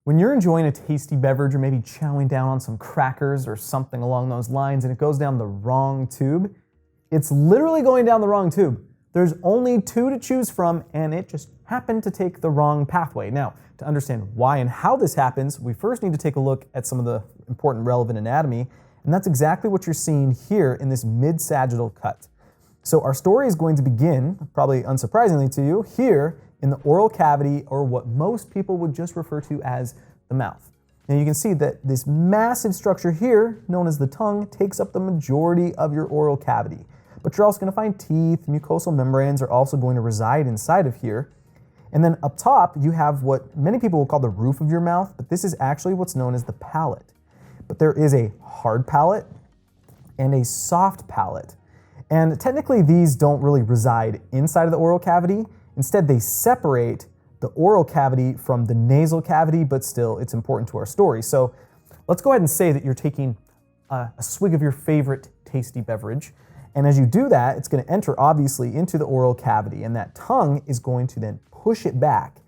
When you're enjoying a tasty beverage or maybe chowing down on some crackers or something along those lines and it goes down the wrong tube, it's literally going down the wrong tube. There's only two to choose from and it just happened to take the wrong pathway. Now, to understand why and how this happens, we first need to take a look at some of the important relevant anatomy, and that's exactly what you're seeing here in this mid-sagittal cut. So our story is going to begin, probably unsurprisingly to you, here in the oral cavity, or what most people would just refer to as the mouth. Now you can see that this massive structure here, known as the tongue, takes up the majority of your oral cavity. But you're also going to find teeth, mucosal membranes are also going to reside inside of here. And then up top, you have what many people will call the roof of your mouth, but this is actually what's known as the palate. But there is a hard palate and a soft palate. And technically these don't really reside inside of the oral cavity. Instead, they separate the oral cavity from the nasal cavity, but still it's important to our story. So let's go ahead and say that you're taking a swig of your favorite tasty beverage. And as you do that, it's going to enter obviously into the oral cavity, and that tongue is going to then push it back.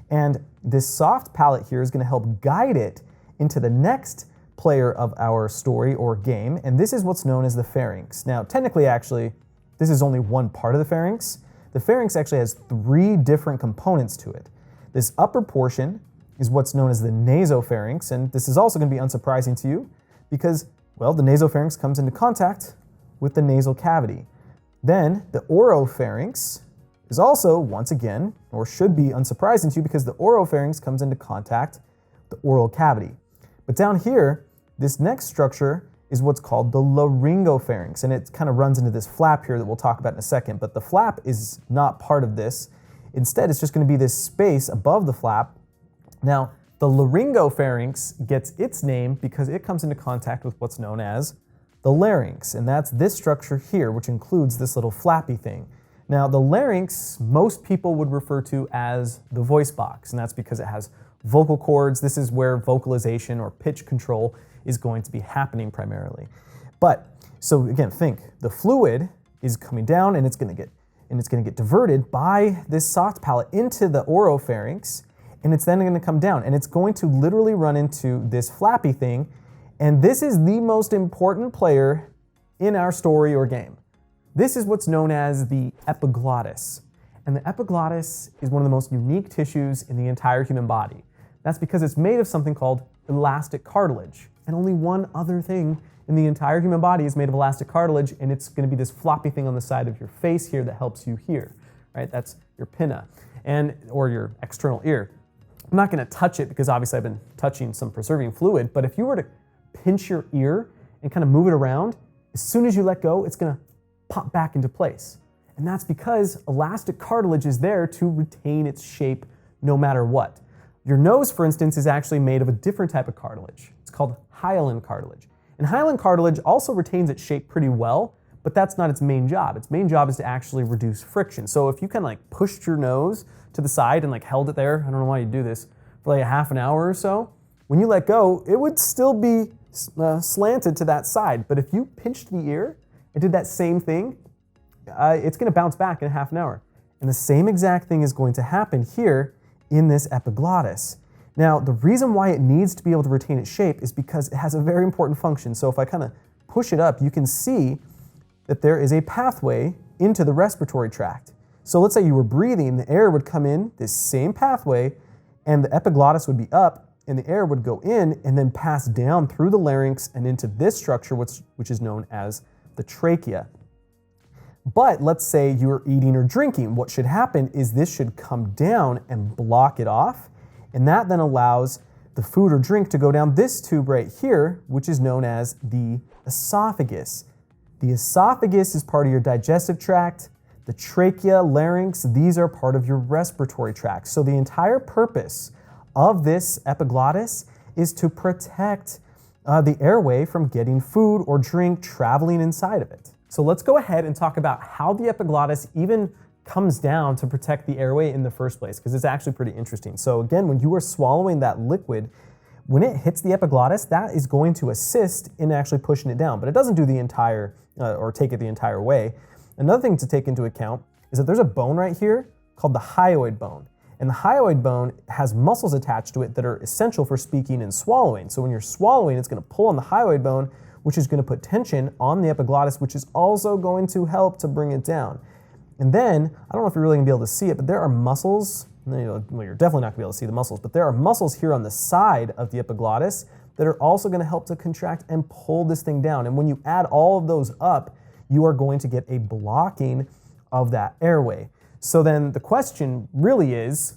And this soft palate here is going to help guide it into the next player of our story or game, and this is what's known as the pharynx. Now, technically, actually, this is only one part of the pharynx. The pharynx actually has three different components to it. This upper portion is what's known as the nasopharynx, and this is also going to be unsurprising to you because, well, the nasopharynx comes into contact with the nasal cavity. Then the oropharynx is also, once again, or should be unsurprising to you because the oropharynx comes into contact with the oral cavity. But down here, this next structure is what's called the laryngopharynx, and it kind of runs into this flap here that we'll talk about in a second, but the flap is not part of this. Instead, it's just going to be this space above the flap. Now, the laryngopharynx gets its name because it comes into contact with what's known as the larynx, and that's this structure here, which includes this little flappy thing. Now, the larynx, most people would refer to as the voice box, and that's because it has vocal cords. This is where vocalization or pitch control is going to be happening primarily. But, so again, think, the fluid is coming down and it's going to get diverted by this soft palate into the oropharynx, and it's then going to come down and it's going to literally run into this flappy thing, and this is the most important player in our story or game. This is what's known as the epiglottis. And the epiglottis is one of the most unique tissues in the entire human body. That's because it's made of something called elastic cartilage. And only one other thing in the entire human body is made of elastic cartilage, and it's going to be this floppy thing on the side of your face here that helps you hear, right? That's your pinna, or your external ear. I'm not going to touch it because obviously I've been touching some preserving fluid, but if you were to pinch your ear and kind of move it around, as soon as you let go, it's going to pop back into place. And that's because elastic cartilage is there to retain its shape no matter what. Your nose, for instance, is actually made of a different type of cartilage. It's called hyaline cartilage. And hyaline cartilage also retains its shape pretty well, but that's not its main job. Its main job is to actually reduce friction. So if you kind of like pushed your nose to the side and like held it there, I don't know why you do this, for like a half an hour or so, when you let go, it would still be slanted to that side. But if you pinched the ear and did that same thing, it's going to bounce back in a half an hour. And the same exact thing is going to happen here in this epiglottis. Now, the reason why it needs to be able to retain its shape is because it has a very important function. So if I kind of push it up, you can see that there is a pathway into the respiratory tract. So let's say you were breathing, the air would come in this same pathway, and the epiglottis would be up, and the air would go in and then pass down through the larynx and into this structure, which is known as the trachea. But let's say you're eating or drinking. What should happen is this should come down and block it off, and that then allows the food or drink to go down this tube right here, which is known as the esophagus. The esophagus is part of your digestive tract. The trachea, larynx, these are part of your respiratory tract. So the entire purpose of this epiglottis is to protect the airway from getting food or drink traveling inside of it. So let's go ahead and talk about how the epiglottis even comes down to protect the airway in the first place, because it's actually pretty interesting. So again, when you are swallowing that liquid, when it hits the epiglottis, that is going to assist in actually pushing it down, but it doesn't do the entire, or take it the entire way. Another thing to take into account is that there's a bone right here called the hyoid bone. And the hyoid bone has muscles attached to it that are essential for speaking and swallowing. So when you're swallowing, it's going to pull on the hyoid bone, which is going to put tension on the epiglottis, which is also going to help to bring it down. And then, I don't know if you're really going to be able to see it, but there are muscles, well, you're definitely not going to be able to see the muscles, but there are muscles here on the side of the epiglottis that are also going to help to contract and pull this thing down. And when you add all of those up, you are going to get a blocking of that airway. So then the question really is,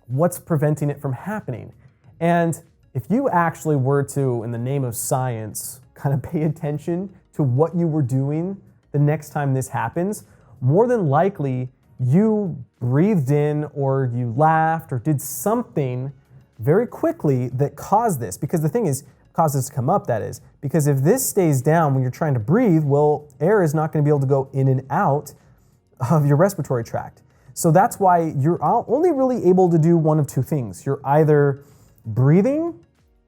what's preventing it from happening? And if you actually were to, in the name of science, kind of pay attention to what you were doing the next time this happens, more than likely you breathed in or you laughed or did something very quickly that caused this. Because the thing is, caused this to come up, that is. Because if this stays down when you're trying to breathe, well, air is not going to be able to go in and out of your respiratory tract. So that's why you're only really able to do one of two things. You're either breathing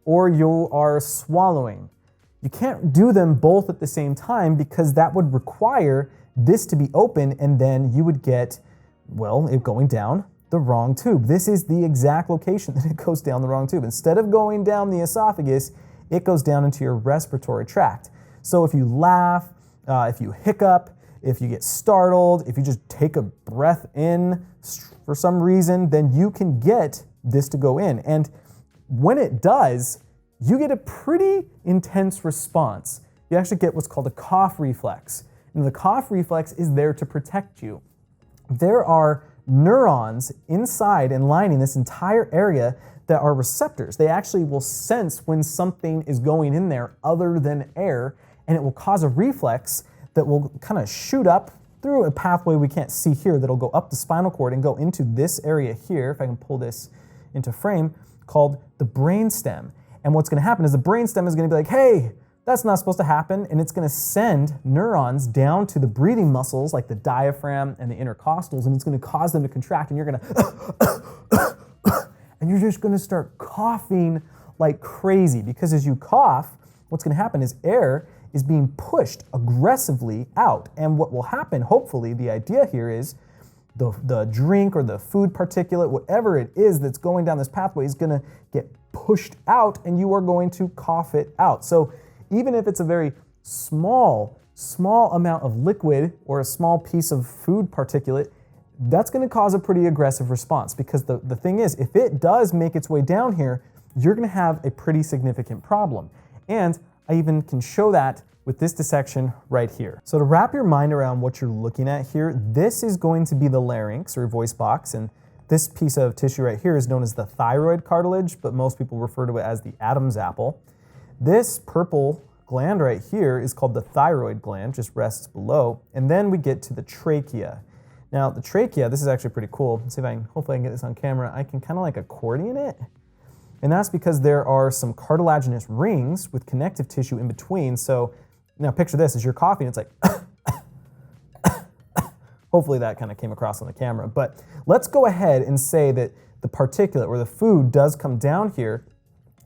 or you are swallowing. You can't do them both at the same time because that would require this to be open and then you would get, well, it going down the wrong tube. This is the exact location that it goes down the wrong tube. Instead of going down the esophagus, it goes down into your respiratory tract. So if you laugh, if you hiccup, if you get startled, if you just take a breath in for some reason, then you can get this to go in. And when it does, you get a pretty intense response. You actually get what's called a cough reflex. And the cough reflex is there to protect you. There are neurons inside and lining this entire area that are receptors. They actually will sense when something is going in there other than air, and it will cause a reflex that will kind of shoot up through a pathway we can't see here that'll go up the spinal cord and go into this area here, if I can pull this into frame, called the brainstem. And what's going to happen is the brainstem is going to be like, hey, that's not supposed to happen, and it's going to send neurons down to the breathing muscles like the diaphragm and the intercostals, and it's going to cause them to contract, and you're going to and you're just going to start coughing like crazy, because as you cough, what's going to happen is air is being pushed aggressively out. And what will happen, hopefully, the idea here is the drink or the food particulate, whatever it is that's going down this pathway, is going to get pushed out and you are going to cough it out. So even if it's a very small amount of liquid or a small piece of food particulate, that's going to cause a pretty aggressive response, because the thing is, if it does make its way down here, you're going to have a pretty significant problem. And I even can show that with this dissection right here. So to wrap your mind around what you're looking at here, this is going to be the larynx or voice box, and this piece of tissue right here is known as the thyroid cartilage, but most people refer to it as the Adam's apple. This purple gland right here is called the thyroid gland, just rests below, and then we get to the trachea. Now the trachea, this is actually pretty cool. Let's see if I can, hopefully I can get this on camera. I can kind of like accordion it. And that's because there are some cartilaginous rings with connective tissue in between. So now picture this, as you're coughing, it's like, hopefully that kind of came across on the camera. But let's go ahead and say that the particulate or the food does come down here.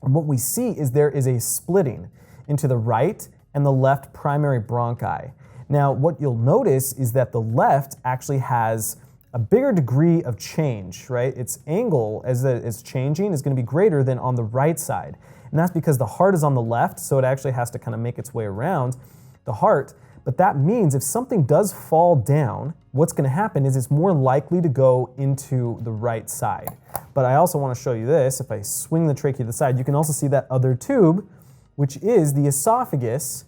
And what we see is there is a splitting into the right and the left primary bronchi. Now, what you'll notice is that the left actually has a bigger degree of change, right? Its angle as it's changing is going to be greater than on the right side. And that's because the heart is on the left, so it actually has to kind of make its way around the heart. But that means if something does fall down, what's going to happen is it's more likely to go into the right side. But I also want to show you this. If I swing the trachea to the side, you can also see that other tube, which is the esophagus,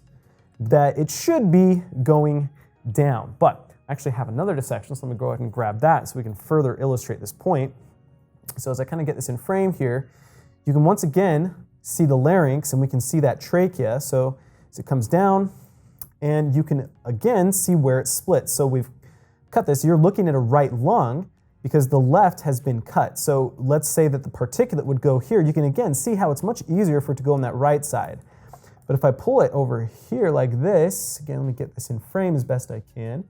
that it should be going down. But I actually have another dissection, so let me go ahead and grab that so we can further illustrate this point. So as I kind of get this in frame here, you can once again see the larynx, and we can see that trachea. So as it comes down, and you can again see where it splits. So we've cut this. You're looking at a right lung because the left has been cut. So let's say that the particulate would go here. You can again see how it's much easier for it to go on that right side. But if I pull it over here like this, again, let me get this in frame as best I can,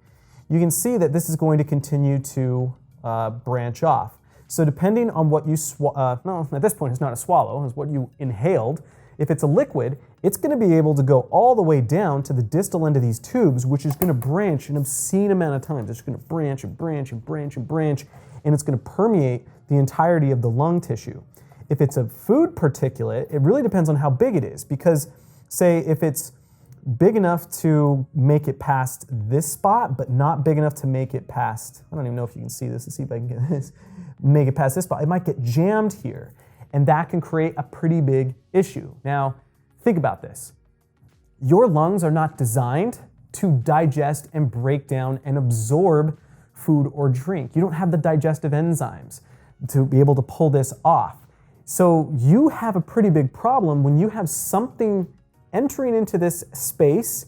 you can see that this is going to continue to branch off. So depending on what you, no, at this point it's not a swallow, it's what you inhaled. If it's a liquid, it's going to be able to go all the way down to the distal end of these tubes, which is going to branch an obscene amount of times. It's going to branch and branch and branch and branch. and it's going to permeate the entirety of the lung tissue. If it's a food particulate, it really depends on how big it is, because say if it's big enough to make it past this spot, but not big enough to make it past, I don't even know if you can see this, let's see if I can get this, make it past this spot, it might get jammed here, and that can create a pretty big issue. Now, think about this. Your lungs are not designed to digest and break down and absorb food or drink. You don't have the digestive enzymes to be able to pull this off. So you have a pretty big problem when you have something entering into this space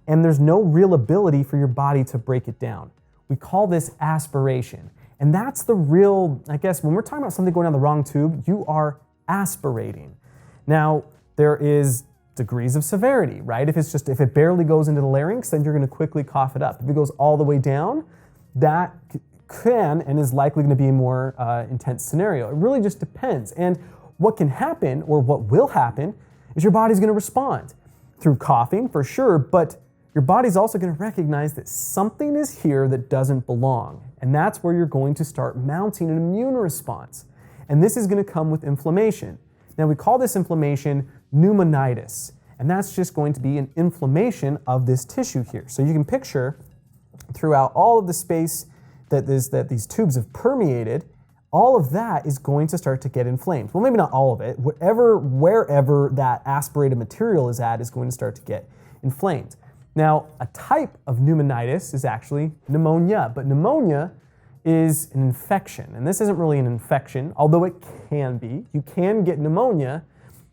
and there's no real ability for your body to break it down. We call this aspiration. And that's the real, I guess, when we're talking about something going down the wrong tube, you are aspirating. Now, there is degrees of severity, right? If it barely goes into the larynx, then you're going to quickly cough it up. If it goes all the way down, that can and is likely going to be a more intense scenario. It really just depends. And what can happen, or what will happen, is your body's going to respond through coughing for sure, but your body's also going to recognize that something is here that doesn't belong. And that's where you're going to start mounting an immune response. And this is going to come with inflammation. Now, we call this inflammation pneumonitis, and that's just going to be an inflammation of this tissue here. So you can picture throughout all of the space that these tubes have permeated, all of that is going to start to get inflamed. Well, maybe not all of it. Wherever that aspirated material is at is going to start to get inflamed. Now, a type of pneumonitis is actually pneumonia, but pneumonia is an infection, and this isn't really an infection, although it can be. You can get pneumonia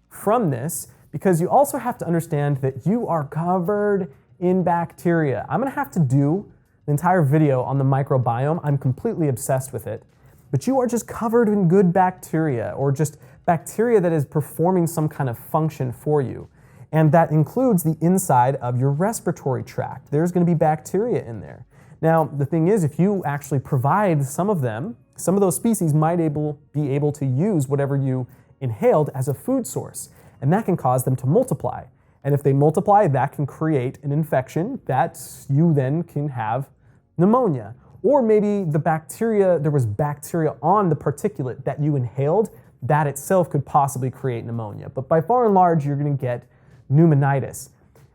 from this, because you also have to understand that you are covered in bacteria. I'm going to have to do the entire video on the microbiome. I'm completely obsessed with it. But you are just covered in good bacteria, or just bacteria that is performing some kind of function for you. And that includes the inside of your respiratory tract. There's going to be bacteria in there. Now, the thing is, if you actually provide some of them, some of those species might be able to use whatever you inhaled as a food source, and that can cause them to multiply. And if they multiply, that can create an infection that you then can have pneumonia. Or maybe there was bacteria on the particulate that you inhaled, that itself could possibly create pneumonia. But by far and large, you're going to get pneumonitis.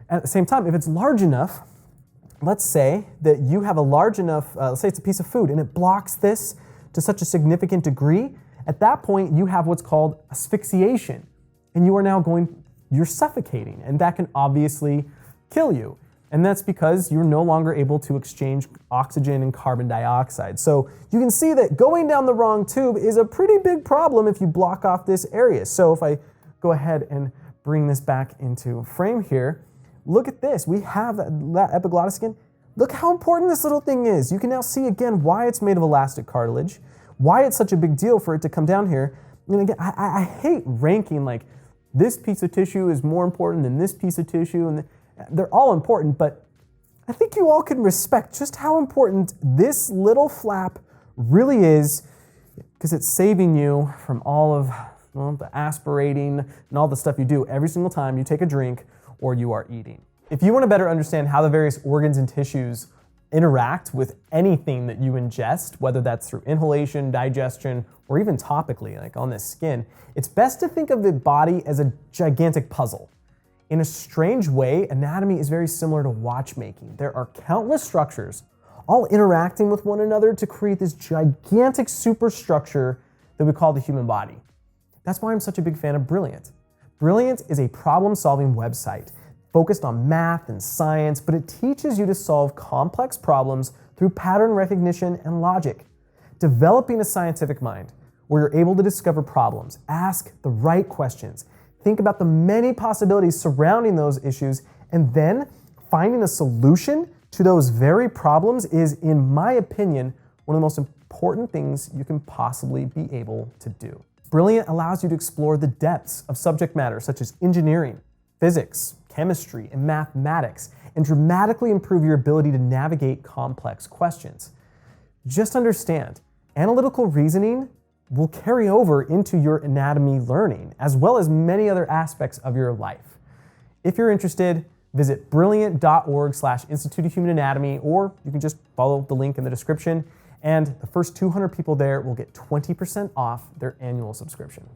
At the same time, if it's large enough, let's say that you have a large enough, let's say it's a piece of food, and it blocks this to such a significant degree, at that point you have what's called asphyxiation. And you're suffocating, and that can obviously kill you. And that's because you're no longer able to exchange oxygen and carbon dioxide. So you can see that going down the wrong tube is a pretty big problem if you block off this area. So if I go ahead and bring this back into frame here, look at this. We have that epiglottis skin. Look how important this little thing is. You can now see again why it's made of elastic cartilage, why it's such a big deal for it to come down here. And again, I hate ranking like this piece of tissue is more important than this piece of tissue, and they're all important, but I think you all can respect just how important this little flap really is, because it's saving you from all of the aspirating and all the stuff you do every single time you take a drink or you are eating. If you want to better understand how the various organs and tissues interact with anything that you ingest, whether that's through inhalation, digestion, or even topically, like on this skin, it's best to think of the body as a gigantic puzzle. In a strange way, anatomy is very similar to watchmaking. There are countless structures all interacting with one another to create this gigantic superstructure that we call the human body. That's why I'm such a big fan of Brilliant. Brilliant is a problem-solving website focused on math and science, but it teaches you to solve complex problems through pattern recognition and logic. Developing a scientific mind where you're able to discover problems, ask the right questions, think about the many possibilities surrounding those issues, and then finding a solution to those very problems is, in my opinion, one of the most important things you can possibly be able to do. Brilliant allows you to explore the depths of subject matter such as engineering, physics, chemistry, and mathematics, and dramatically improve your ability to navigate complex questions. Just understand, analytical reasoning will carry over into your anatomy learning, as well as many other aspects of your life. If you're interested, visit brilliant.org/Institute of Human Anatomy, or you can just follow the link in the description And the first 200 people there will get 20% off their annual subscription.